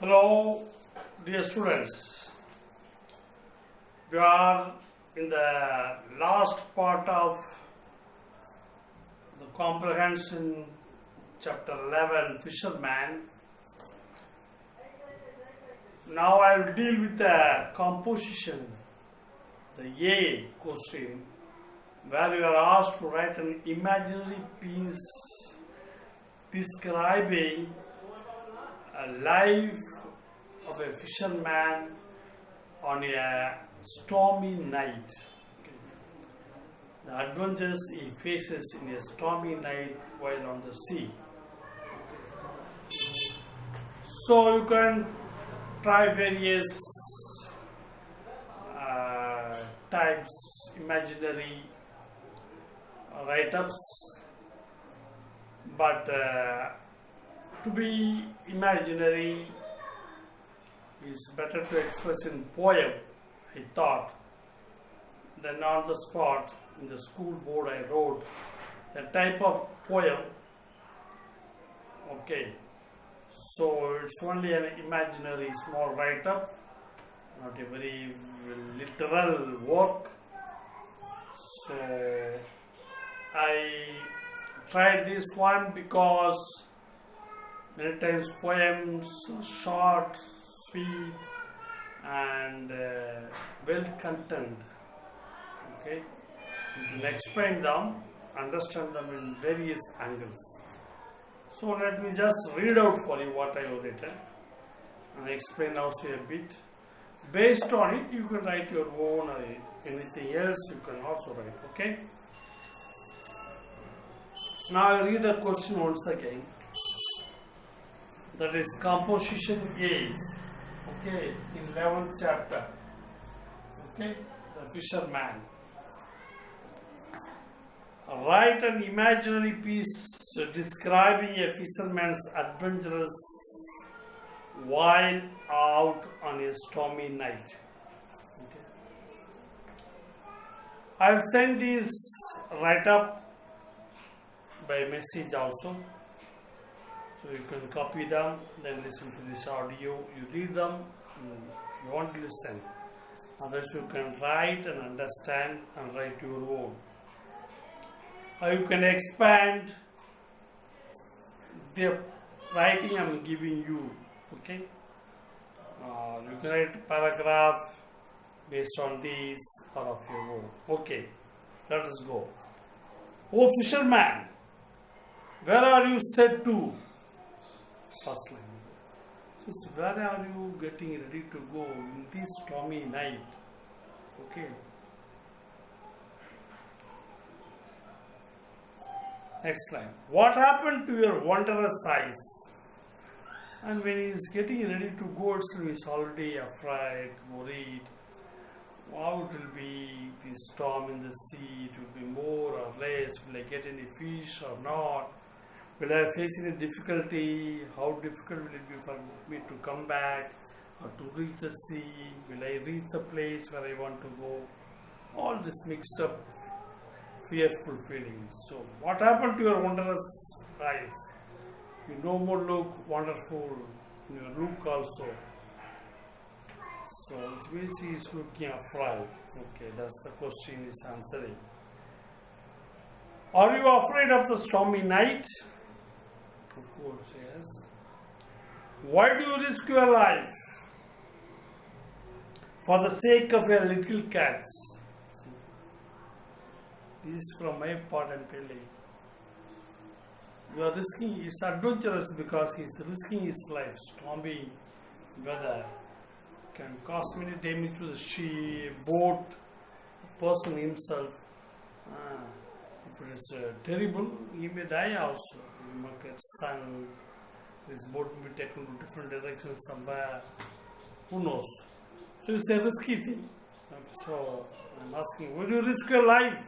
Hello, dear students. We are in the last part of the comprehension, chapter 11, Fisherman. Now I will deal with the composition, the A question, where you are asked to write an imaginary piece describing a life of a fisherman on a stormy night. The adventures he faces in a stormy night while on the sea. So you can try various types, imaginary write-ups, but to be imaginary is better to express in poem, I thought. Then on the spot, in the school board I wrote a type of poem. Okay, so it's only an imaginary small write-up, not a very literal work. So I tried this one because many times poems are short, sweet, and well content. Okay, you can explain them, understand them in various angles. So let me just read out for you what I have written and explain also a bit. Based on it, you can write your own or anything else you can also write. Okay. Now I read the question once again. That is composition A. Okay, in 11th chapter. Okay, the fisherman. Write an imaginary piece describing a fisherman's adventures while out on a stormy night. Okay. I will send this write-up by message also. So you can copy them, then listen to this audio. You read them, if you want to listen. Others you can write and understand and write your own. Or you can expand the writing I am giving you. Okay. You can write a paragraph based on these or of your own. Okay. Let us go. Oh fisherman, where are you set to? First line. Says, where are you getting ready to go in this stormy night? Okay. Next line. What happened to your wondrous eyes? And when he is getting ready to go, he is already afraid, worried. How it will be the storm in the sea? It will be more or less. Will I get any fish or not? Will I face any difficulty? How difficult will it be for me to come back or to reach the sea? Will I reach the place where I want to go? All this mixed up, fearful feelings. So, what happened to your wondrous eyes? You no more look wonderful in your look also. So, it means he is looking afraid. Okay, that's the question he is answering. Are you afraid of the stormy night? Of course, yes. Why do you risk your life? For the sake of a little catch. This is from my part I am telling. You are risking, it's adventurous because he is risking his life. Stormy weather can cause many damage to the ship, boat, the person himself. If it is terrible, he may die also. He might get sunk, his boat may be taken to different directions somewhere. Who knows? So it's a risky thing. So I'm asking, will you risk your life?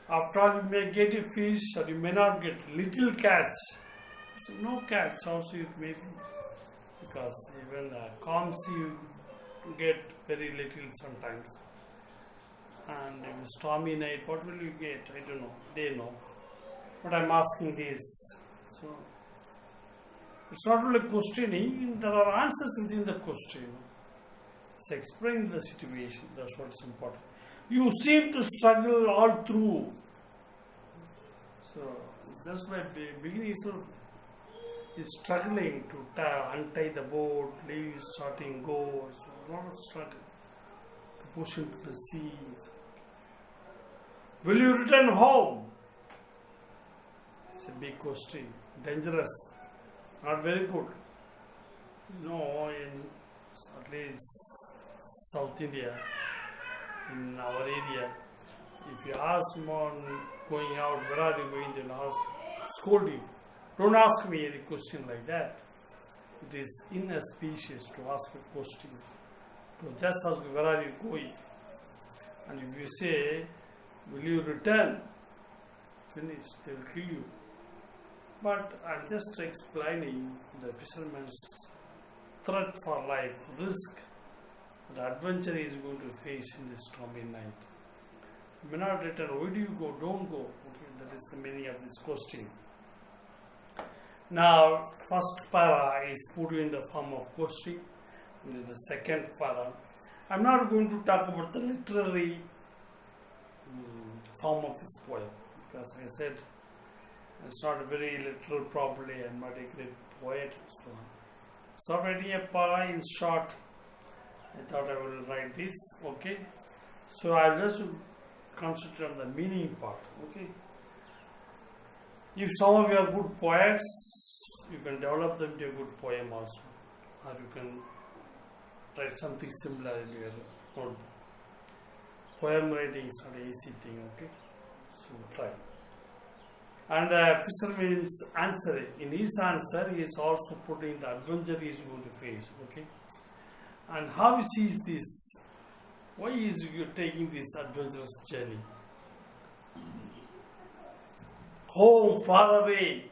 After all, you may get a fish or you may not get little catch. So no catch also it may be. Because even calm sea you get very little sometimes. And in a stormy night, what will you get? I don't know. They know. But I'm asking this. So, It's not only questioning, there are answers within the question. It's explaining the situation, that's what is important. You seem to struggle all through. So that's why beginning is struggling to untie the boat, leave, starting, go. So a lot of struggle to push into the sea. Will you return home? It's a big question. Dangerous. Not very good. In at least South India, in our area, if you ask someone going out, where are you going, they'll scold you. Don't ask me any question like that. It is inauspicious to ask a question. To just ask, where are you going? And if you say, will you return? Finish, they will kill you. But I'm just explaining the fisherman's threat for life, risk, the adventure he is going to face in this stormy night. You may not return. Where do you go? Don't go. Okay, that is the meaning of this question. Now, first para is put in the form of question. And the second para, I'm not going to talk about the literary form of this poem, because I said it's not very literal properly. I'm not a great poet. So writing a para in short, I thought I will write this. Okay, so I'll just concentrate on the meaning part. Okay, if some of you are good poets, you can develop them to a good poem also, or you can write something similar in your notebook. Poem writing is not an easy thing. Okay, so try. And the fisherman's answer, in his answer, he is also putting the adventure he is going to face. Okay, and how he sees this, why is he taking this adventurous journey? Home, far away.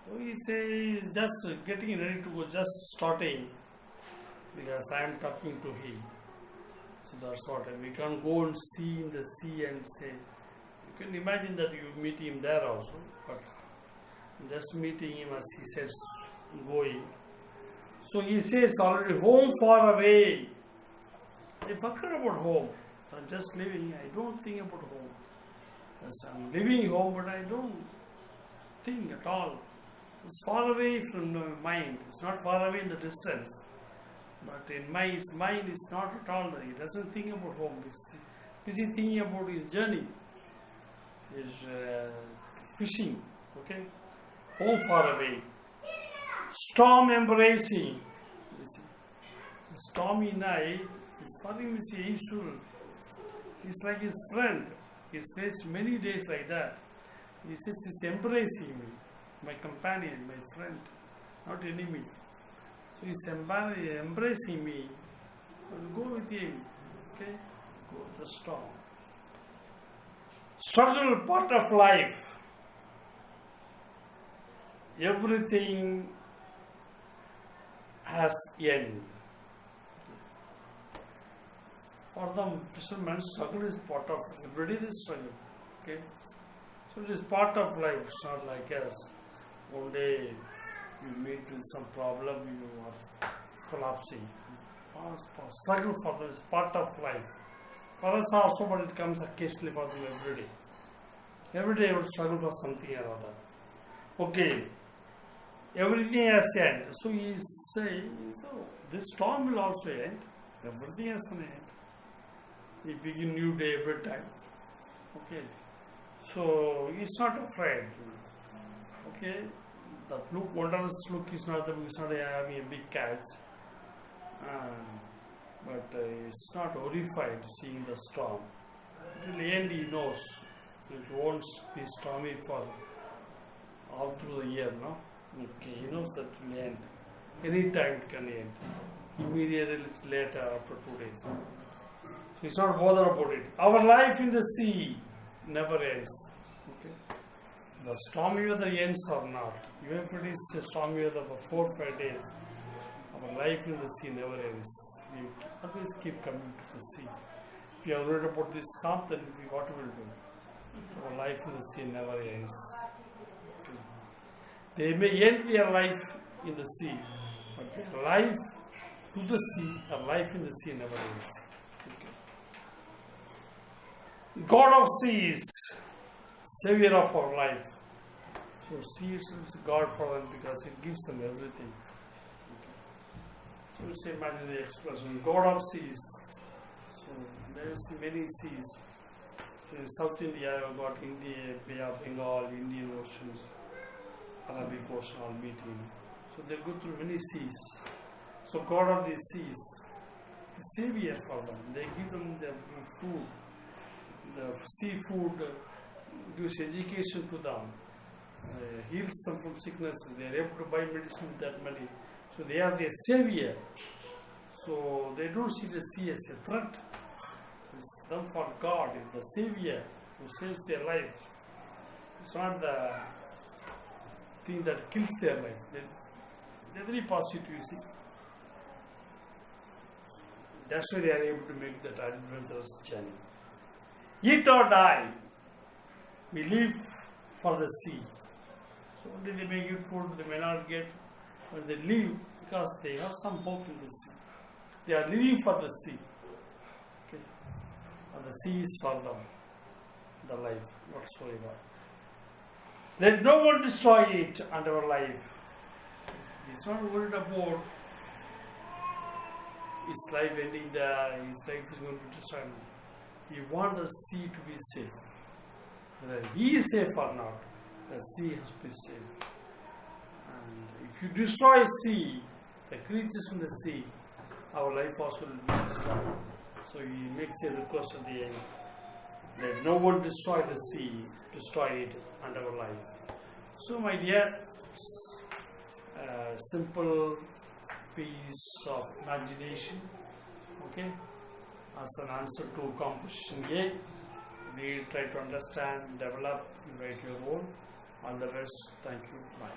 So he says, just getting ready to go, just starting, because I am talking to him. So that's what we can go and see in the sea and say. You can imagine that you meet him there also, but just meeting him as he says, going. So he says already, home far away. I forgot about home. I'm just living. I don't think about home. Yes, I'm living home, but I don't think at all. It's far away from my mind. It's not far away in the distance. But in his mind, it's not at all there. He doesn't think about home. He's busy thinking about his journey. His fishing. Okay? Home far away. Storm embracing. You see, the stormy night is for him is Ishur. He's like his friend. He's faced many days like that. He says he's embracing me, my companion, my friend, not enemy. So he's embracing me. I'll go with him. Okay? Go with the storm. Struggle, part of life. Everything has end. For them, fishermen, struggle is part of life. Everybody is struggle. Okay? So it is part of life. It's not like us. One day you meet with some problem, you are collapsing. Struggle for them is part of life. For us also, but it comes occasionally for them every day. Every day I would struggle for something or other. Okay. Everything has end. So he is saying, so this storm will also end. Everything has an end. We begin new day every time. Okay. So he's not afraid. Okay. That look, wondrous look is not having a big catch. But he's not horrified seeing the storm. Till the end he knows it won't be stormy for all through the year, no? Okay, he knows that it will end. Any time it can end. Immediately later, after 2 days. So he's not bothered about it. Our life in the sea never ends. Okay? The stormy weather ends or not. Even if it is a stormy weather for 4 or 5 days, our life in the sea never ends. We always keep coming to the sea. If you have read about this storm, then what we will do? So our life in the sea never ends. They may end their life in the sea, but their life to the sea, or life in the sea never ends. Okay. God of seas, Savior of our life. So sea is God for them because it gives them everything. Okay. So let's imagine the expression, God of seas. So there is many seas. In South India, I've got India, Bay of Bengal, Indian Oceans, Arabic Ocean all meeting. So they go through many seas. So God of these seas is Savior for them. They give them the food, the seafood gives education to them, heals them from sicknesses. They are able to buy medicine with that money. So they are their Savior. So they don't see the sea as a threat. It's them for God, it's the Savior who saves their life. It's not the thing that kills their life. They're very positive, you see. That's why they are able to make that adventurous journey. Eat or die, we live for the sea. So only they may get food, they may not get, but they live because they have some hope in the sea. They are living for the sea. Okay. And the sea is for them, the life whatsoever. Let no one destroy it and our life. He's not worried about his life ending there, his life is going to be destroyed. He wants the sea to be safe. Whether he is safe or not, the sea has to be safe. And if you destroy sea, the creatures in the sea, our life also will be destroyed. So he makes a request at the end. Let no one destroy the sea, destroy it and our life. So my dear, simple piece of imagination, okay, as an answer to composition A. We try to understand, develop, write your own. All the best. Thank you. Bye.